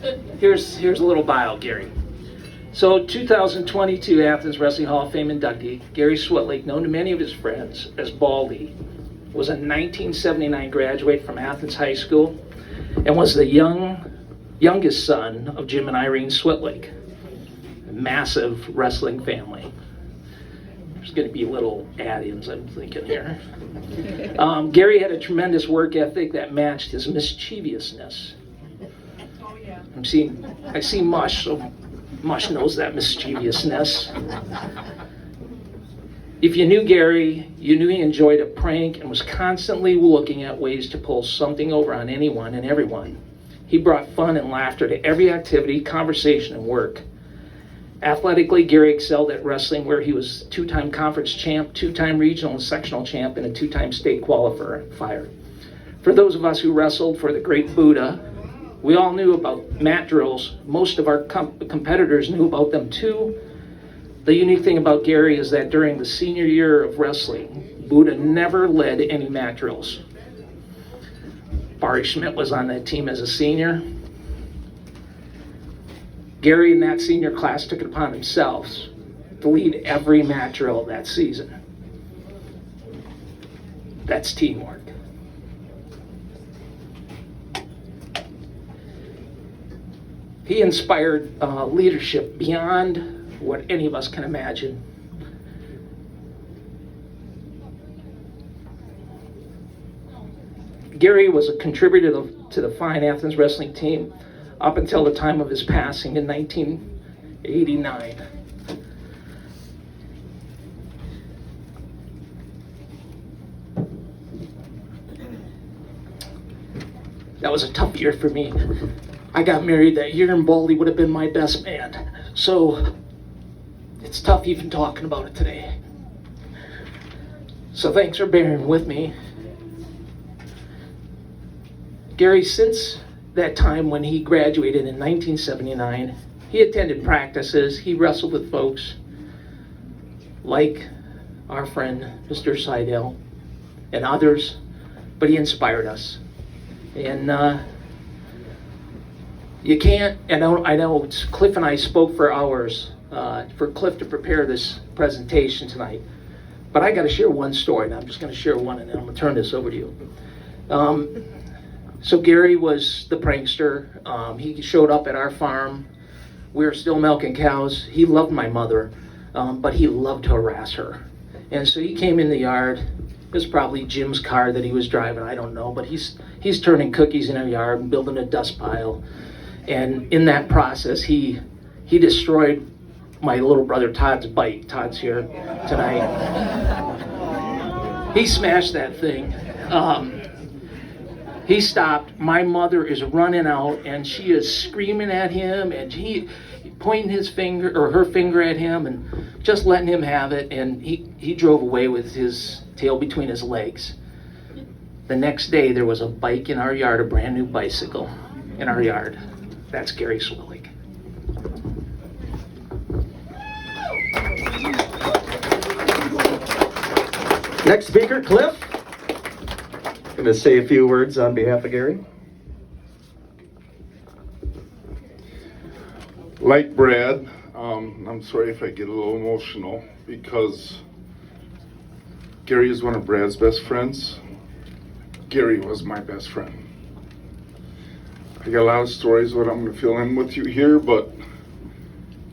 here's a little bio, Gary. So 2022 Athens Wrestling Hall of Fame inductee, Gary Switlick, known to many of his friends as Baldy, was a 1979 graduate from Athens High School and was the youngest son of Jim and Irene Switlick. A massive wrestling family. There's going to be little add-ins, I'm thinking here. Gary had a tremendous work ethic that matched his mischievousness. I see Mush, so Mush knows that mischievousness. If you knew Gary, you knew he enjoyed a prank and was constantly looking at ways to pull something over on anyone and everyone. He brought fun and laughter to every activity, conversation, and work. Athletically, Gary excelled at wrestling, where he was two-time conference champ, two-time regional and sectional champ, and a two-time state qualifier. For those of us who wrestled for the great Buddha, we all knew about mat drills. Most of our competitors knew about them too. The unique thing about Gary is that during the senior year of wrestling, Buddha never led any mat drills. Barry Schmidt was on that team as a senior. Gary in that senior class took it upon himself to lead every mat drill that season. That's teamwork. He inspired leadership beyond what any of us can imagine. Gary was a contributor to the fine Athens wrestling team up until the time of his passing in 1989. That was a tough year for me. I got married that year and Baldy would have been my best man. So it's tough even talking about it today. So thanks for bearing with me. Gary, since that time when he graduated in 1979, he attended practices, he wrestled with folks like our friend Mr. Seidel and others, but he inspired us. And you can't, and I know Cliff and I spoke for hours for Cliff to prepare this presentation tonight, but I got to share one story, and I'm just going to share one, and then I'm going to turn this over to you. So Gary was the prankster. He showed up at our farm. We were still milking cows. He loved my mother, but he loved to harass her. And so he came in the yard. It was probably Jim's car that he was driving, I don't know, but he's turning cookies in our yard and building a dust pile. And in that process, he destroyed my little brother Todd's bike. Todd's here tonight. He smashed that thing. He stopped. My mother is running out, and she is screaming at him, and he pointing his finger or her finger at him, and just letting him have it. And he drove away with his tail between his legs. The next day, there was a bike in our yard, a brand new bicycle in our yard. That's Gary Swillick. Next speaker, Cliff. Going to say a few words on behalf of Gary. Like Brad, I'm sorry if I get a little emotional because Gary is one of Brad's best friends. Gary was my best friend. I got a lot of stories what I'm going to fill in with you here, but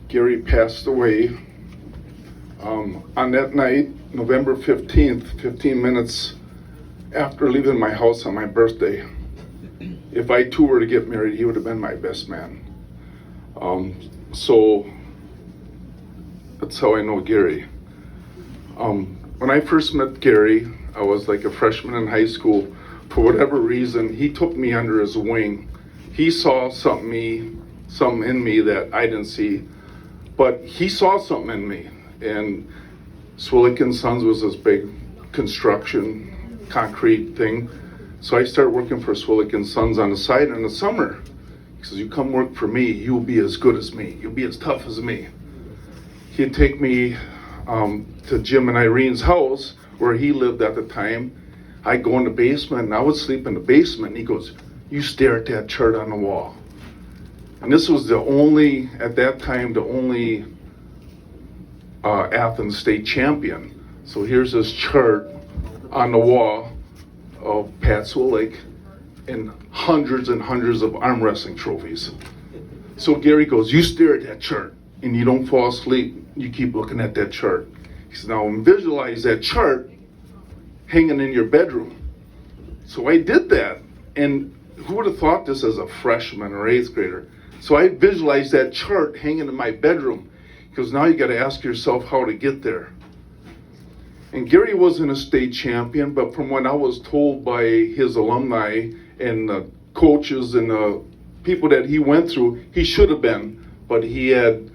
Gary passed away on that night, November 15th, 15 minutes after leaving my house on my birthday. If I too were to get married, he would have been my best man. So that's how I know Gary. When I first met Gary, I was like a freshman in high school. For whatever reason, he took me under his wing. He saw something in me that I didn't see, but he saw something in me. And Swillick and Sons was this big construction, concrete thing. So I started working for Swillick and Sons on the side in the summer. He says, "You come work for me, you'll be as good as me. You'll be as tough as me." He'd take me to Jim and Irene's house where he lived at the time. I'd go in the basement and I would sleep in the basement. And he goes, "You stare at that chart on the wall." And this was at that time, the only Athens state champion. So here's this chart on the wall of Pat Switlick and hundreds of arm wrestling trophies. So Gary goes, you stare at that chart and you don't fall asleep, you keep looking at that chart. He says, now visualize that chart hanging in your bedroom. So I did that, and who would have thought this as a freshman or 8th grader? So I visualized that chart hanging in my bedroom, because now you got to ask yourself how to get there. And Gary wasn't a state champion, but from what I was told by his alumni and the coaches and the people that he went through, he should have been, but he had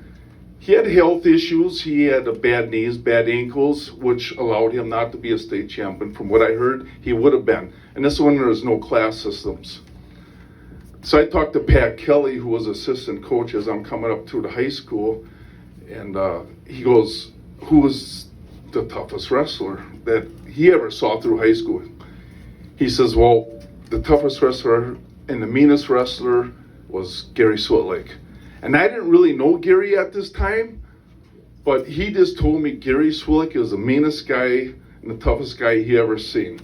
health issues. He had bad knees, bad ankles, which allowed him not to be a state champion. From what I heard, he would have been. And this one, there was no class systems. So I talked to Pat Kelly, who was assistant coach as I'm coming up to the high school, and he goes, who was the toughest wrestler that he ever saw through high school? He says, well, the toughest wrestler and the meanest wrestler was Gary Switlick. And I didn't really know Gary at this time, but he just told me Gary Switlick is the meanest guy and the toughest guy he ever seen.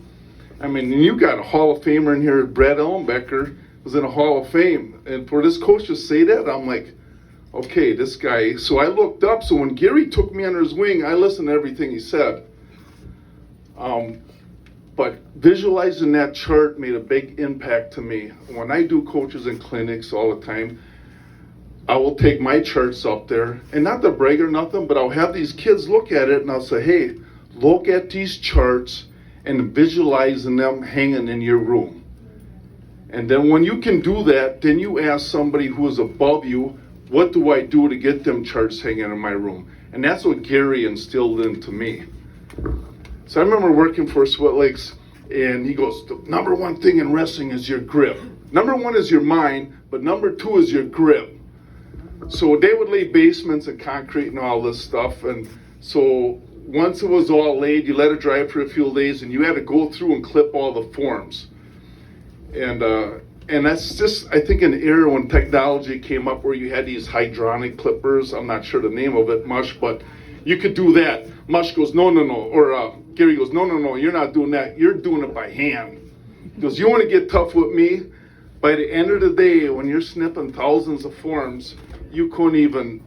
I mean, you got a Hall of Famer in here. Brad Ellenbecker was in a Hall of Fame. And for this coach to say that, I'm like, okay, this guy. So I looked up. So when Gary took me under his wing, I listened to everything he said. But visualizing that chart made a big impact to me. When I do coaches and clinics all the time, I will take my charts up there, and not to brag or nothing, but I'll have these kids look at it and I'll say, hey, look at these charts and visualizing them hanging in your room. And then when you can do that, then you ask somebody who is above you, what do I do to get them charts hanging in my room? And that's what Gary instilled into me. So I remember working for Switlick's, and he goes, the number one thing in wrestling is your grip. Number one is your mind, but number two is your grip. So they would lay basements and concrete and all this stuff, and so once it was all laid, you let it dry for a few days, and you had to go through and clip all the forms. And that's just, I think, an era when technology came up where you had these hydronic clippers. I'm not sure the name of it, Mush, but you could do that. Mush goes, no, or Gary goes, no, you're not doing that. You're doing it by hand. He goes, you want to get tough with me? By the end of the day, when you're snipping thousands of forms, you couldn't even,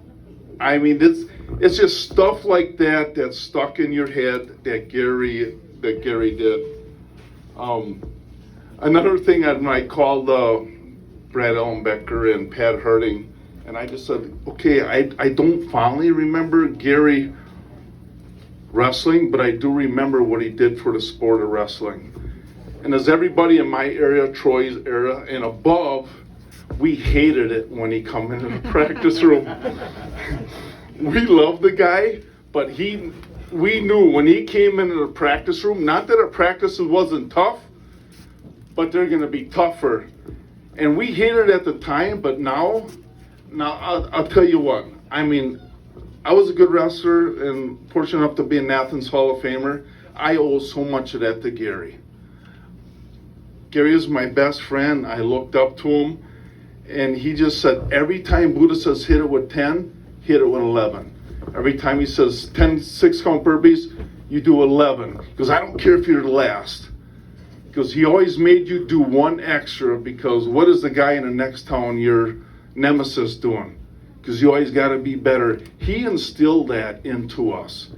I mean, it's just stuff like that that's stuck in your head that Gary did. Another thing, I called Brad Ellenbecker and Pat Harding, and I just said, okay, I don't fondly remember Gary wrestling, but I do remember what he did for the sport of wrestling. And as everybody in my area, Troy's era, and above, we hated it when he come into the practice room. We loved the guy, but we knew when he came into the practice room, not that our practice wasn't tough, but they're going to be tougher. And we hated it at the time, but now I'll tell you what. I mean, I was a good wrestler and fortunate enough to be an Athens Hall of Famer. I owe so much of that to Gary. Gary is my best friend. I looked up to him. And he just said, every time Buddha says hit it with 10, hit it with 11. Every time he says 10 6-count burpees, you do 11. Because I don't care if you're the last. Because he always made you do one extra, because what is the guy in the next town, your nemesis, doing? Because you always got to be better. He instilled that into us.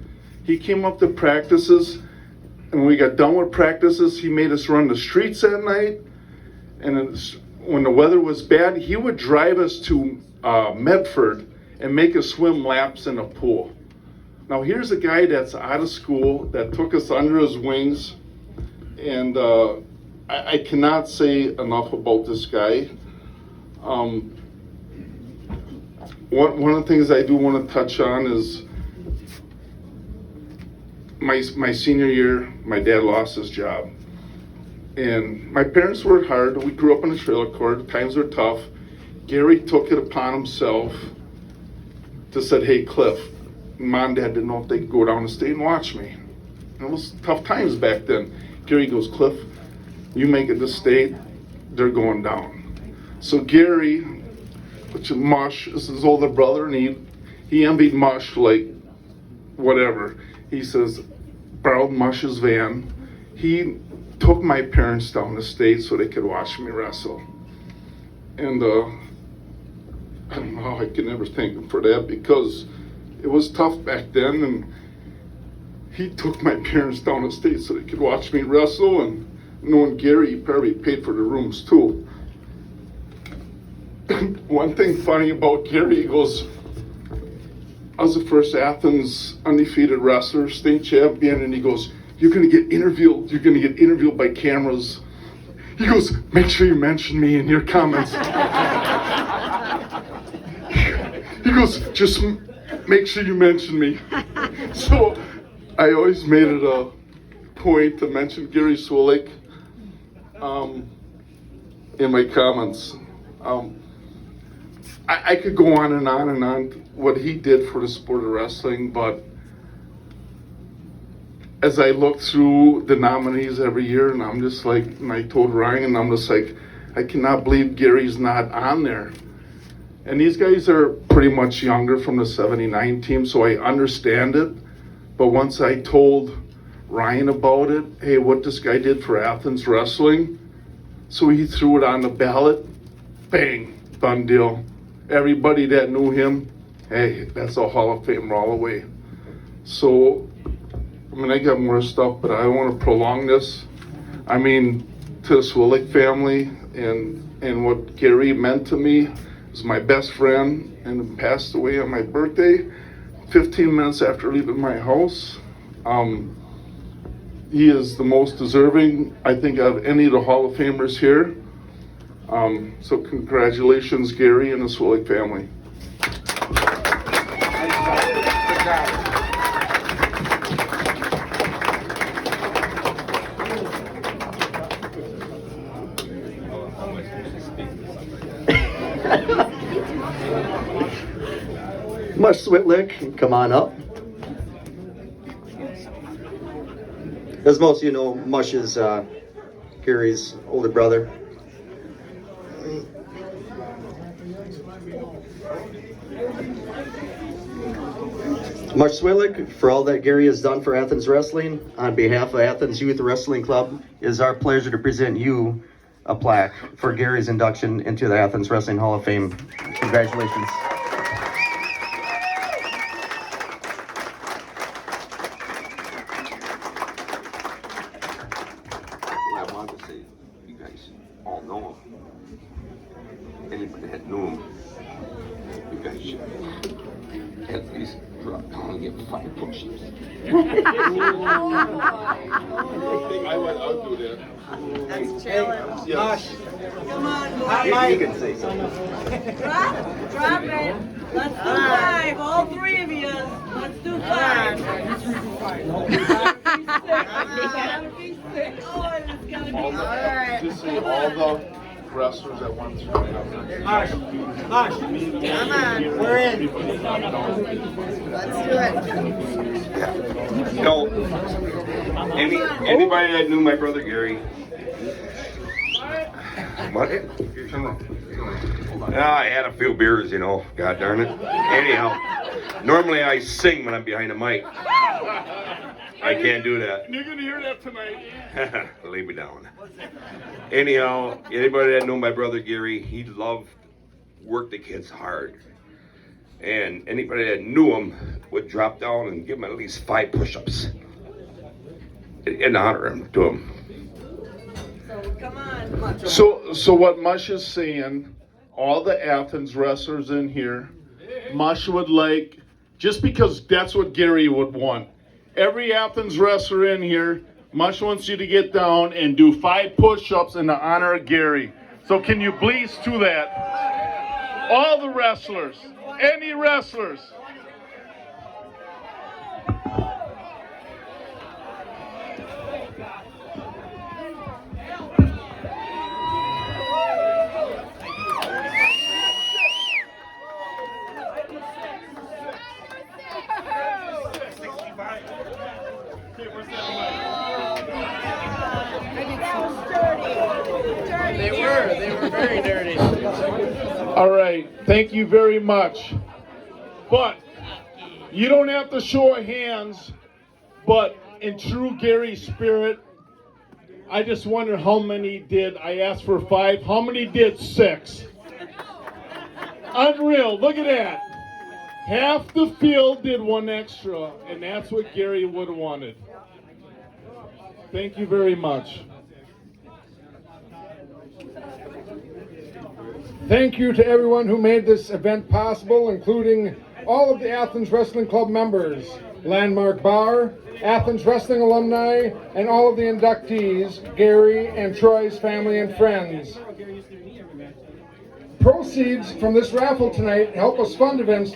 He came up to practices, and when we got done with practices, he made us run the streets at night. And when the weather was bad, he would drive us to Medford and make us swim laps in a pool. Now here's a guy that's out of school that took us under his wings, and I cannot say enough about this guy. One of the things I do want to touch on is my senior year, my dad lost his job. And my parents worked hard. We grew up in a trailer court. Times were tough. Gary took it upon himself to say, hey, Cliff, Mom and Dad didn't know if they could go down and stay and watch me. And it was tough times back then. Gary goes, Cliff, you make it to state, they're going down. So Gary which Mush is his older brother, and he envied Mush like whatever. He says, borrowed Mush's van. He took my parents down the state so they could watch me wrestle. And I don't know, I can never thank him for that because it was tough back then, and he took my parents down the state so they could watch me wrestle, and knowing Gary, he probably paid for the rooms too. One thing funny about Gary, he goes, I was the first Athens undefeated wrestler, state champion, and he goes, you're gonna get interviewed by cameras. He goes, make sure you mention me in your comments. He goes, just make sure you mention me. So I always made it a point to mention Gary Switlick in my comments. I could go on and on what he did for the sport of wrestling, but as I look through the nominees every year, and I'm just like, and I told Ryan, I'm just like, I cannot believe Gary's not on there. And these guys are pretty much younger from the 79 team, so I understand it. But once I told Ryan about it, hey, what this guy did for Athens wrestling, so he threw it on the ballot, bang, done deal. Everybody that knew him, hey, that's a Hall of Famer all the way. So, I mean, I got more stuff, but I don't want to prolong this. I mean, to the Switlick family and what Gary meant to me, was my best friend, and passed away on my birthday, 15 minutes after leaving my house. He is the most deserving, I think, of any of the Hall of Famers here. So congratulations, Gary and the Switlick family. Mush Switlick, come on up. As most of you know, Mush is Gary's older brother. Mush Switlick, for all that Gary has done for Athens Wrestling, on behalf of Athens Youth Wrestling Club, it is our pleasure to present you a plaque for Gary's induction into the Athens Wrestling Hall of Fame. Congratulations. I wanted to say, you guys all know him. Anybody that knew him, you guys should at least drop down and get 5 push-ups. I'll do that. That's a challenge. Yes. Come on, boys. You can say something. Drop it. Let's do 5. All 3 of you. Let's do 5. Gotta be 6. Oh, it's gotta be 6. All right. Just say all the wrestlers that went through. Mush, Come on. we're in. Let's do it. You know, anybody that knew my brother Gary, what? Yeah, I had a few beers, you know, god darn it. Anyhow, normally I sing when I'm behind a mic. I can't do that. You're gonna hear that tonight. Lay me down. Anyhow, anybody that knew my brother Gary, he loved work the kids hard. And anybody that knew him would drop down and give him at least 5 push-ups in honor to him. So, come on. So what Mush is saying, all the Athens wrestlers in here, Mush would like, just because that's what Gary would want. Every Athens wrestler in here, Mush wants you to get down and do 5 push-ups in the honor of Gary. So can you please do that? All the wrestlers, any wrestlers. That was dirty. They were very dirty. All right, thank you very much. But you don't have to show of hands, but in true Gary spirit, I just wonder how many did. I asked for 5. How many did 6? Unreal, look at that. Half the field did 1 extra, and that's what Gary would have wanted. Thank you very much. Thank you to everyone who made this event possible, including all of the Athens Wrestling Club members, Landmark Bar, Athens Wrestling alumni, and all of the inductees, Gary and Troy's family and friends. Proceeds from this raffle tonight help us fund events